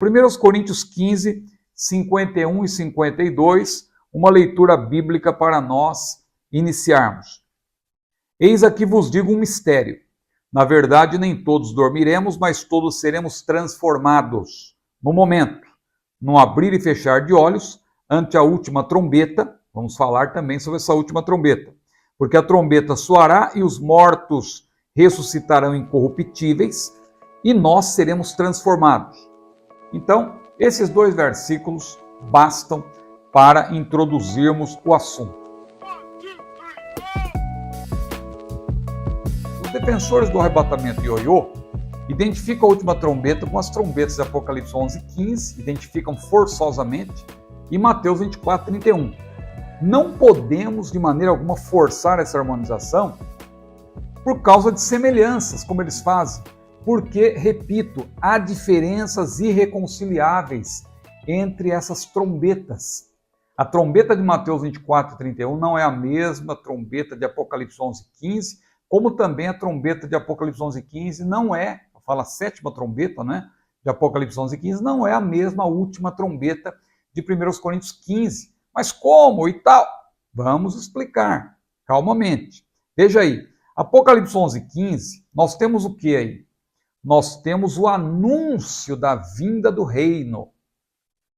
1 Coríntios 15, 51 e 52, uma leitura bíblica para nós iniciarmos. Eis aqui vos digo um mistério. Na verdade, nem todos dormiremos, mas todos seremos transformados. No momento, num abrir e fechar de olhos, ante a última trombeta. Vamos falar também sobre essa última trombeta. Porque a trombeta soará e os mortos ressuscitarão incorruptíveis e nós seremos transformados. Então, esses dois versículos bastam para introduzirmos o assunto. Os defensores do arrebatamento ioiô identificam a última trombeta com as trombetas de Apocalipse 11 e 15, identificam forçosamente, e Mateus 24, 31. Não podemos, de maneira alguma, forçar essa harmonização por causa de semelhanças, como eles fazem. Porque, repito, há diferenças irreconciliáveis entre essas trombetas. A trombeta de Mateus 24 e 31 não é a mesma trombeta de Apocalipse 11 e 15, como também a trombeta de Apocalipse 11 e 15 não é, fala a sétima trombeta, né, de Apocalipse 11 e 15, não é a mesma última trombeta de 1 Coríntios 15. Mas como e tal? Vamos explicar, calmamente. Veja aí, Apocalipse 11 e 15, nós temos o que aí? Nós temos o anúncio da vinda do reino,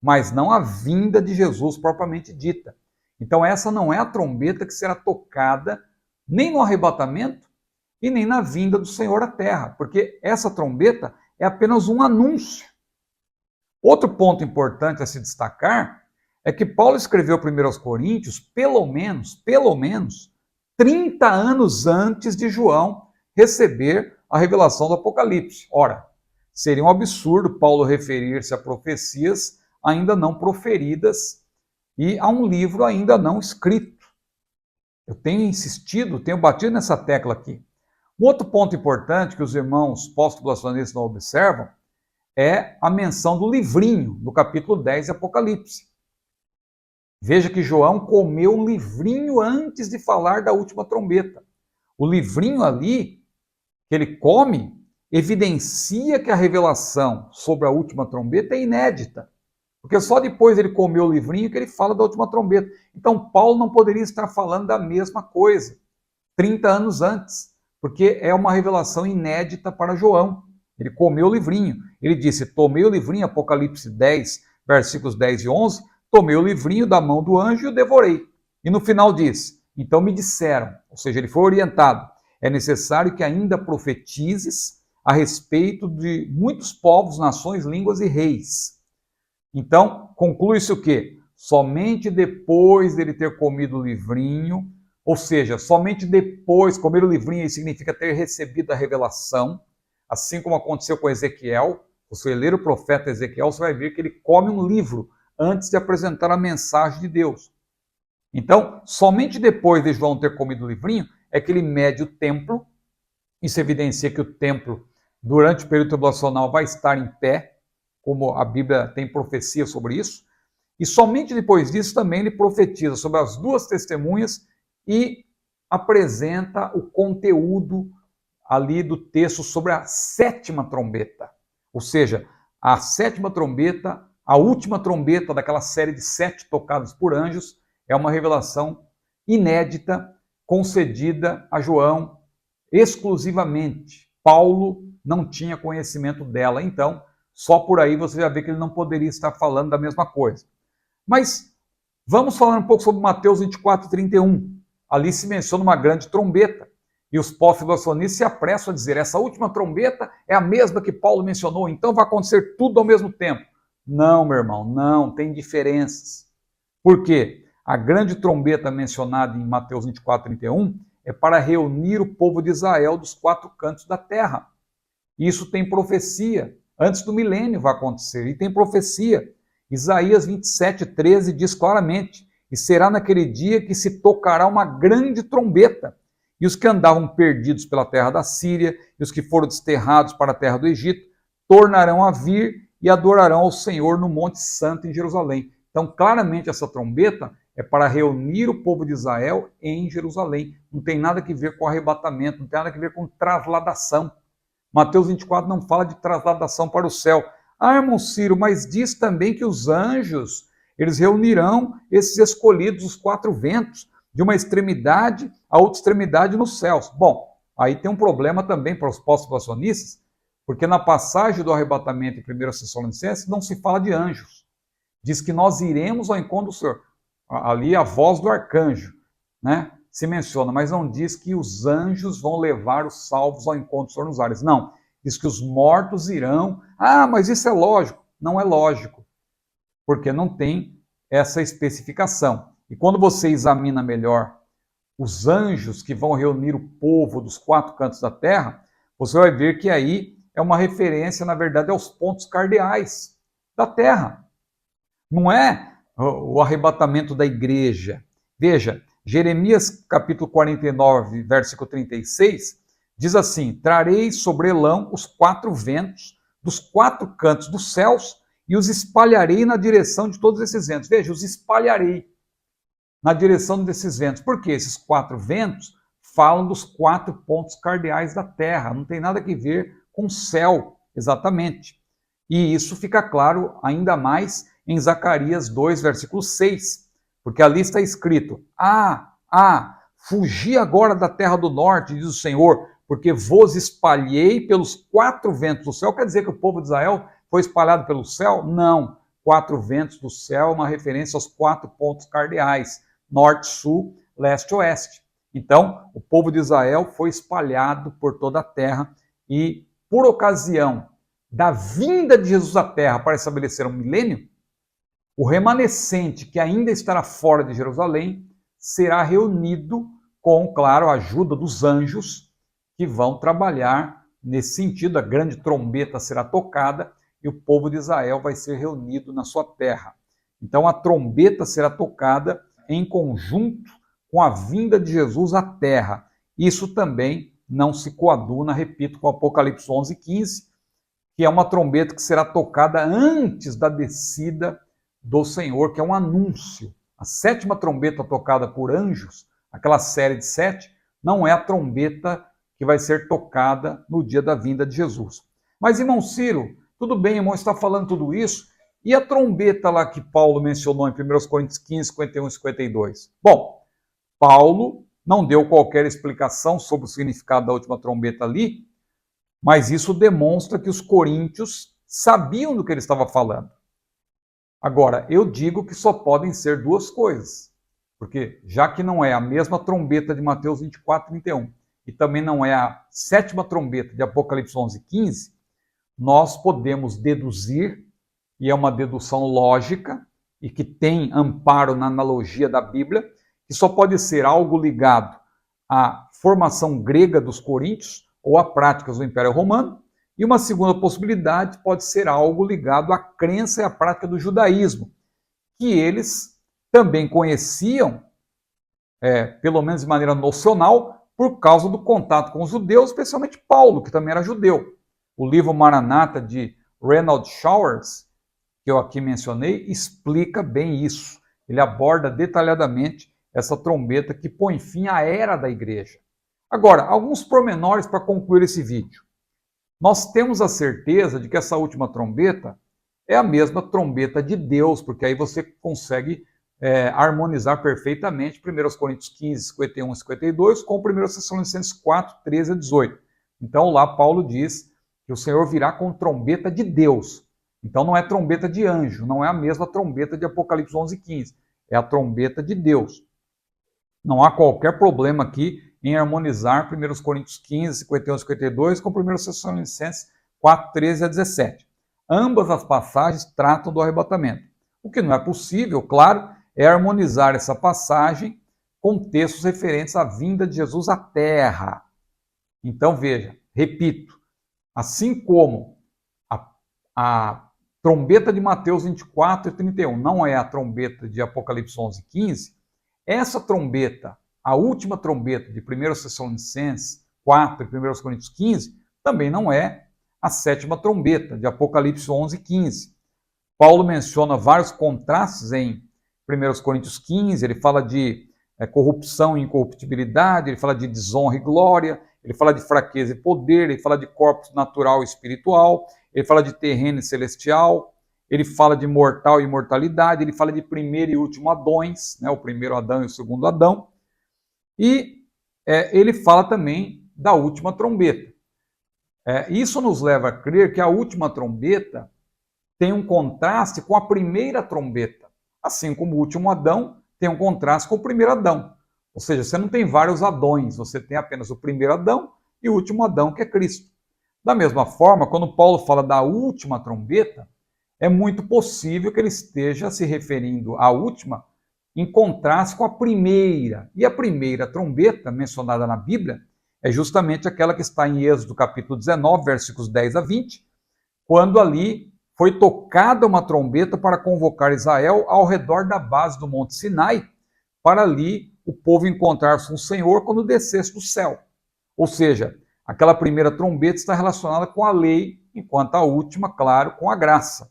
mas não a vinda de Jesus propriamente dita. Então essa não é a trombeta que será tocada nem no arrebatamento e nem na vinda do Senhor à terra, porque essa trombeta é apenas um anúncio. Outro ponto importante a se destacar é que Paulo escreveu 1 Coríntios pelo menos 30 anos antes de João receber a revelação do Apocalipse. Ora, seria um absurdo Paulo referir-se a profecias ainda não proferidas e a um livro ainda não escrito. Eu tenho insistido, tenho batido nessa tecla aqui. Um outro ponto importante que os irmãos pós-tribulacionistas não observam é a menção do livrinho, do capítulo 10 de Apocalipse. Veja que João comeu um livrinho antes de falar da última trombeta. O livrinho ali que ele come evidencia que a revelação sobre a última trombeta é inédita. Porque só depois ele comeu o livrinho que ele fala da última trombeta. Então Paulo não poderia estar falando da mesma coisa 30 anos antes, porque é uma revelação inédita para João. Ele comeu o livrinho. Ele disse, tomei o livrinho, Apocalipse 10, versículos 10 e 11, tomei o livrinho da mão do anjo e o devorei. E no final diz, então me disseram, ou seja, ele foi orientado, é necessário que ainda profetizes a respeito de muitos povos, nações, línguas e reis. Então, conclui-se o quê? Somente depois dele ter comido o livrinho, ou seja, somente depois, comer o livrinho significa ter recebido a revelação, assim como aconteceu com Ezequiel. Se você ler o profeta Ezequiel, você vai ver que ele come um livro antes de apresentar a mensagem de Deus. Então, somente depois de João ter comido o livrinho, é que ele mede o templo. Isso evidencia que o templo, durante o período tribulacional, vai estar em pé, como a Bíblia tem profecia sobre isso. E somente depois disso também ele profetiza sobre as duas testemunhas e apresenta o conteúdo ali do texto sobre a sétima trombeta. Ou seja, a sétima trombeta, a última trombeta daquela série de 7 tocadas por anjos, é uma revelação inédita, concedida a João exclusivamente. Paulo não tinha conhecimento dela, então só por aí você já vê que ele não poderia estar falando da mesma coisa. Mas vamos falar um pouco sobre Mateus 24, 31. Ali se menciona uma grande trombeta e os pós-tribulacionistas se apressam a dizer, essa última trombeta é a mesma que Paulo mencionou, então vai acontecer tudo ao mesmo tempo. Não, meu irmão, não, tem diferenças. Por quê? A grande trombeta mencionada em Mateus 24, 31 é para reunir o povo de Israel dos 4 cantos da terra. Isso tem profecia. Antes do milênio vai acontecer. E tem profecia. Isaías 27, 13 diz claramente, e será naquele dia que se tocará uma grande trombeta. E os que andavam perdidos pela terra da Síria, e os que foram desterrados para a terra do Egito, tornarão a vir e adorarão ao Senhor no Monte Santo em Jerusalém. Então, claramente, essa trombeta é para reunir o povo de Israel em Jerusalém. Não tem nada a ver com arrebatamento, não tem nada a ver com trasladação. Mateus 24 não fala de trasladação para o céu. Ah, irmão Ciro, mas diz também que os anjos, eles reunirão esses escolhidos, os quatro ventos, de uma extremidade a outra extremidade nos céus. Bom, aí tem um problema também para os pós-tribulacionistas, porque na passagem do arrebatamento em 1 Tessalonicenses não se fala de anjos. Diz que nós iremos ao encontro do Senhor. Ali a voz do arcanjo, né? Se menciona, mas não diz que os anjos vão levar os salvos ao encontro do Senhor nos ares. Não, diz que os mortos irão. Ah, mas isso é lógico. Não é lógico, porque não tem essa especificação. E quando você examina melhor os anjos que vão reunir o povo dos quatro cantos da terra, você vai ver que aí é uma referência, na verdade, aos pontos cardeais da terra. Não é o arrebatamento da igreja. Veja, Jeremias capítulo 49, versículo 36, diz assim: trarei sobre Elão os quatro ventos dos quatro cantos dos céus e os espalharei na direção de todos esses ventos. Veja, os espalharei na direção desses ventos. Por quê? Esses quatro ventos falam dos quatro pontos cardeais da terra. Não tem nada a ver com o céu, exatamente. E isso fica claro ainda mais em Zacarias 2, versículo 6, porque ali está escrito: fugi agora da terra do norte, diz o Senhor, porque vos espalhei pelos quatro ventos do céu. Quer dizer que o povo de Israel foi espalhado pelo céu? Não. Quatro ventos do céu é uma referência aos quatro pontos cardeais: norte, sul, leste, oeste. Então, o povo de Israel foi espalhado por toda a terra e, por ocasião da vinda de Jesus à terra para estabelecer um milênio, o remanescente que ainda estará fora de Jerusalém será reunido com, claro, a ajuda dos anjos que vão trabalhar nesse sentido. A grande trombeta será tocada e o povo de Israel vai ser reunido na sua terra. Então a trombeta será tocada em conjunto com a vinda de Jesus à terra. Isso também não se coaduna, repito, com Apocalipse 11, 15, que é uma trombeta que será tocada antes da descida do Senhor, que é um anúncio. A sétima trombeta tocada por anjos, aquela série de 7, não é a trombeta que vai ser tocada no dia da vinda de Jesus. Mas, irmão Ciro, tudo bem, irmão, está falando tudo isso, e a trombeta lá que Paulo mencionou em 1 Coríntios 15, 51 e 52? Bom, Paulo não deu qualquer explicação sobre o significado da última trombeta ali, mas isso demonstra que os coríntios sabiam do que ele estava falando. Agora, eu digo que só podem ser duas coisas, porque já que não é a mesma trombeta de Mateus 24, 31, e também não é a sétima trombeta de Apocalipse 11, 15, nós podemos deduzir, e é uma dedução lógica, e que tem amparo na analogia da Bíblia, que só pode ser algo ligado à formação grega dos coríntios, ou a práticas do Império Romano, e uma segunda possibilidade pode ser algo ligado à crença e à prática do judaísmo, que eles também conheciam, pelo menos de maneira nocional, por causa do contato com os judeus, especialmente Paulo, que também era judeu. O livro Maranata, de Reynold Showers, que eu aqui mencionei, explica bem isso. Ele aborda detalhadamente essa trombeta que põe fim à era da igreja. Agora, alguns pormenores para concluir esse vídeo. Nós temos a certeza de que essa última trombeta é a mesma trombeta de Deus, porque aí você consegue harmonizar perfeitamente 1 Coríntios 15, 51 e 52 com 1 Tessalonicenses 4, 13 a 18. Então lá Paulo diz que o Senhor virá com trombeta de Deus. Então não é trombeta de anjo, não é a mesma trombeta de Apocalipse 11, 15. É a trombeta de Deus. Não há qualquer problema aqui em harmonizar 1 Coríntios 15, 51 e 52 com 1 Tessalonicenses 4, 13 a 17. Ambas as passagens tratam do arrebatamento. O que não é possível, claro, é harmonizar essa passagem com textos referentes à vinda de Jesus à terra. Então veja, repito, assim como a trombeta de Mateus 24 e 31 não é a trombeta de Apocalipse 11 e 15, essa trombeta, a última trombeta de 1 Tessalonicenses 4 e 1 Coríntios 15, também não é a sétima trombeta de Apocalipse 11 e 15. Paulo menciona vários contrastes em 1 Coríntios 15, ele fala de corrupção e incorruptibilidade, ele fala de desonra e glória, ele fala de fraqueza e poder, ele fala de corpo natural e espiritual, ele fala de terreno e celestial, ele fala de mortal e imortalidade, ele fala de primeiro e último Adões, né, o primeiro Adão e o segundo Adão, e ele fala também da última trombeta. Isso nos leva a crer que a última trombeta tem um contraste com a primeira trombeta, assim como o último Adão tem um contraste com o primeiro Adão. Ou seja, você não tem vários Adões, você tem apenas o primeiro Adão e o último Adão, que é Cristo. Da mesma forma, quando Paulo fala da última trombeta, é muito possível que ele esteja se referindo à última em contraste com a primeira. E a primeira trombeta mencionada na Bíblia é justamente aquela que está em Êxodo capítulo 19, versículos 10 a 20, quando ali foi tocada uma trombeta para convocar Israel ao redor da base do Monte Sinai, para ali o povo encontrar-se com o Senhor quando descesse do céu. Ou seja, aquela primeira trombeta está relacionada com a lei, enquanto a última, claro, com a graça.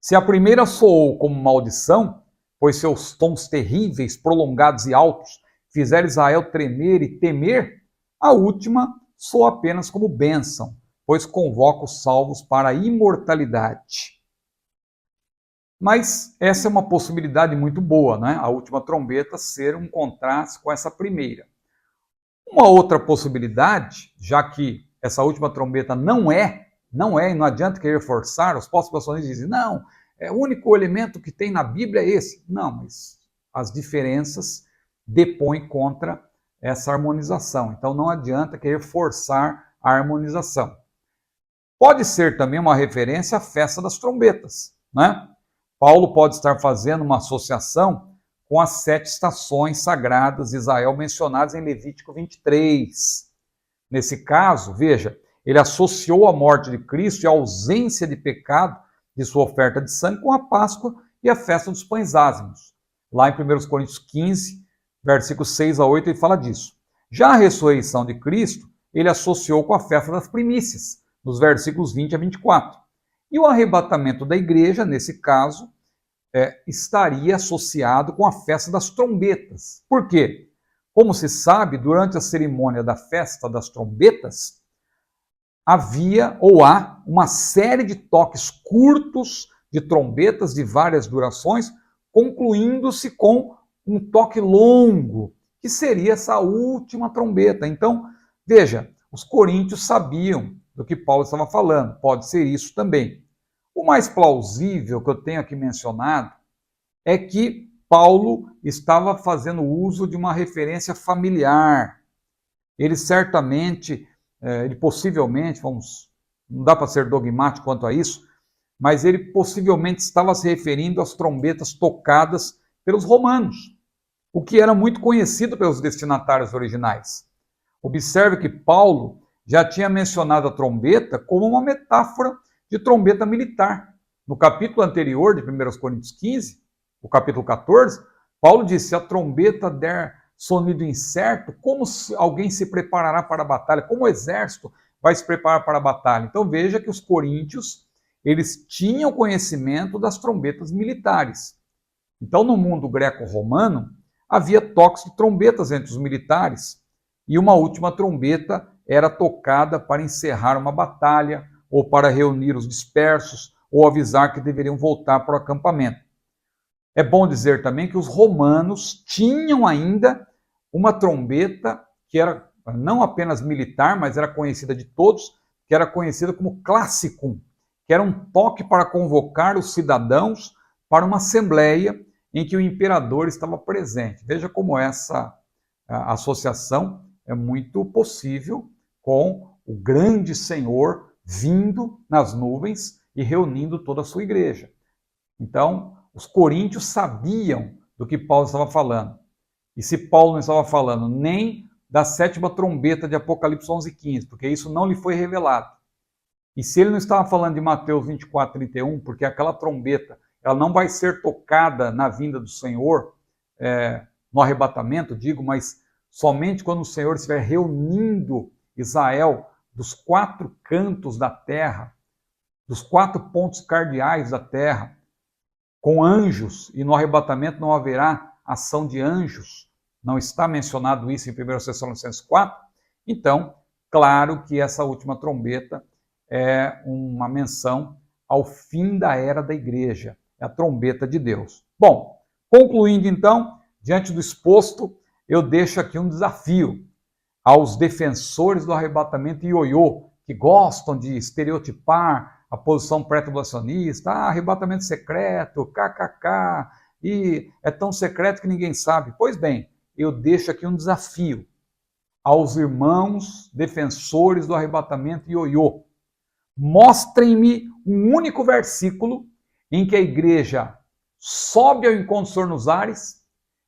Se a primeira soou como maldição, pois seus tons terríveis, prolongados e altos fizeram Israel tremer e temer, a última soa apenas como bênção, pois convoca os salvos para a imortalidade. Mas essa é uma possibilidade muito boa, né? A última trombeta ser um contraste com essa primeira. Uma outra possibilidade, já que essa última trombeta não é, e não adianta querer forçar, os pós-passionistas dizem, não, o único elemento que tem na Bíblia é esse. Não, mas as diferenças depõem contra essa harmonização. Então não adianta querer forçar a harmonização. Pode ser também uma referência à festa das trombetas, né? Paulo pode estar fazendo uma associação com as 7 estações sagradas de Israel mencionadas em Levítico 23. Nesse caso, veja, ele associou a morte de Cristo e a ausência de pecado de sua oferta de sangue com a Páscoa e a festa dos pães ázimos. Lá em 1 Coríntios 15, versículos 6 a 8, ele fala disso. Já a ressurreição de Cristo, ele associou com a festa das primícias, nos versículos 20 a 24. E o arrebatamento da igreja, nesse caso, estaria associado com a festa das trombetas. Por quê? Como se sabe, durante a cerimônia da festa das trombetas, havia ou há uma série de toques curtos de trombetas de várias durações, concluindo-se com um toque longo, que seria essa última trombeta. Então, veja, os coríntios sabiam do que Paulo estava falando, pode ser isso também. O mais plausível que eu tenho aqui mencionado é que Paulo estava fazendo uso de uma referência familiar. Ele certamente, ele possivelmente, não dá para ser dogmático quanto a isso, mas ele possivelmente estava se referindo às trombetas tocadas pelos romanos, o que era muito conhecido pelos destinatários originais. Observe que Paulo já tinha mencionado a trombeta como uma metáfora de trombeta militar. No capítulo anterior de 1 Coríntios 15, o capítulo 14, Paulo disse, se a trombeta der sonido incerto, como alguém se preparará para a batalha? Como o exército vai se preparar para a batalha? Então veja que os coríntios, eles tinham conhecimento das trombetas militares. Então no mundo greco-romano, havia toques de trombetas entre os militares, e uma última trombeta era tocada para encerrar uma batalha, ou para reunir os dispersos, ou avisar que deveriam voltar para o acampamento. É bom dizer também que os romanos tinham ainda uma trombeta que era não apenas militar, mas era conhecida de todos, que era conhecida como classicum, que era um toque para convocar os cidadãos para uma assembleia em que o imperador estava presente. Veja como essa associação é muito possível com o grande Senhor vindo nas nuvens e reunindo toda a sua igreja. Então, os coríntios sabiam do que Paulo estava falando. E se Paulo não estava falando nem da 7ª trombeta de Apocalipse 11:15, porque isso não lhe foi revelado. E se ele não estava falando de Mateus 24:31, porque aquela trombeta ela não vai ser tocada na vinda do Senhor, no arrebatamento, digo, mas somente quando o Senhor estiver reunindo Israel dos 4 cantos da terra, dos 4 pontos cardeais da terra, com anjos, e no arrebatamento não haverá ação de anjos, não está mencionado isso em 1 Tessalonicenses 4, então, claro que essa última trombeta é uma menção ao fim da era da igreja, é a trombeta de Deus. Bom, concluindo então, diante do exposto, eu deixo aqui um desafio aos defensores do arrebatamento ioiô, que gostam de estereotipar a posição pré-tribulacionista, arrebatamento secreto, kkk, e é tão secreto que ninguém sabe. Pois bem, eu deixo aqui um desafio aos irmãos defensores do arrebatamento ioiô. Mostrem-me um único versículo em que a igreja sobe ao encontro do Senhor nos ares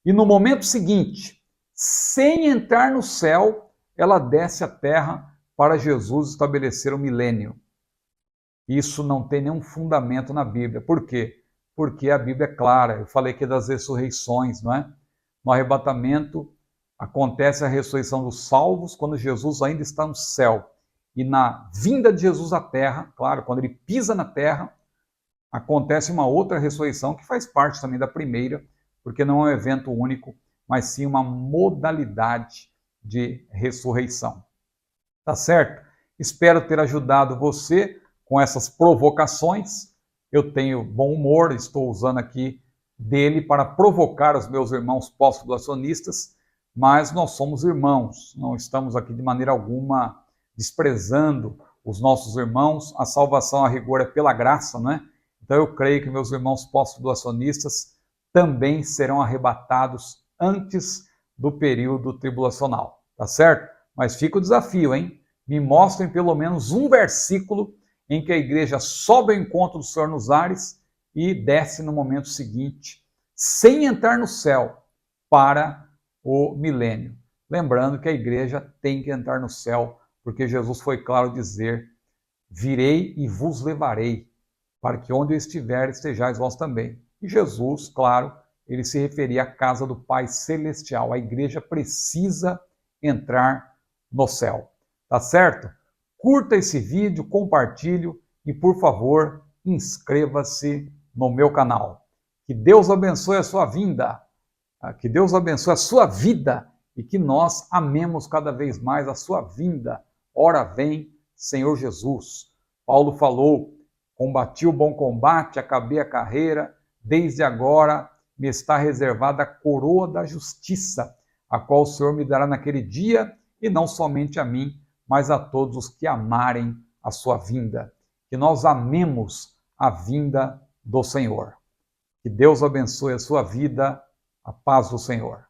e no momento seguinte, sem entrar no céu, ela desce à terra para Jesus estabelecer o milênio. Isso não tem nenhum fundamento na Bíblia. Por quê? Porque a Bíblia é clara. Eu falei aqui das ressurreições, não é? No arrebatamento acontece a ressurreição dos salvos quando Jesus ainda está no céu. E na vinda de Jesus à terra, claro, quando ele pisa na terra, acontece uma outra ressurreição que faz parte também da primeira, porque não é um evento único, mas sim uma modalidade de ressurreição. Tá certo? Espero ter ajudado você com essas provocações. Eu tenho bom humor, estou usando aqui dele para provocar os meus irmãos pós-tribulacionistas, mas nós somos irmãos, não estamos aqui de maneira alguma desprezando os nossos irmãos. A salvação a rigor é pela graça, não é? Então eu creio que meus irmãos pós-tribulacionistas também serão arrebatados antes do período tribulacional, tá certo? Mas fica o desafio, hein? Me mostrem pelo menos um versículo em que a igreja sobe ao encontro do Senhor nos ares e desce no momento seguinte, sem entrar no céu, para o milênio. Lembrando que a igreja tem que entrar no céu, porque Jesus foi claro dizer: virei e vos levarei, para que onde eu estiver estejais vós também. E Jesus, claro, ele se referia à casa do Pai Celestial. A igreja precisa entrar no céu. Tá certo? Curta esse vídeo, compartilhe e, por favor, inscreva-se no meu canal. Que Deus abençoe a sua vinda, que Deus abençoe a sua vida e que nós amemos cada vez mais a sua vinda. Ora vem, Senhor Jesus. Paulo falou: combati o bom combate, acabei a carreira, desde agora me está reservada a coroa da justiça, a qual o Senhor me dará naquele dia, e não somente a mim, mas a todos os que amarem a sua vinda. Que nós amemos a vinda do Senhor. Que Deus abençoe a sua vida, a paz do Senhor.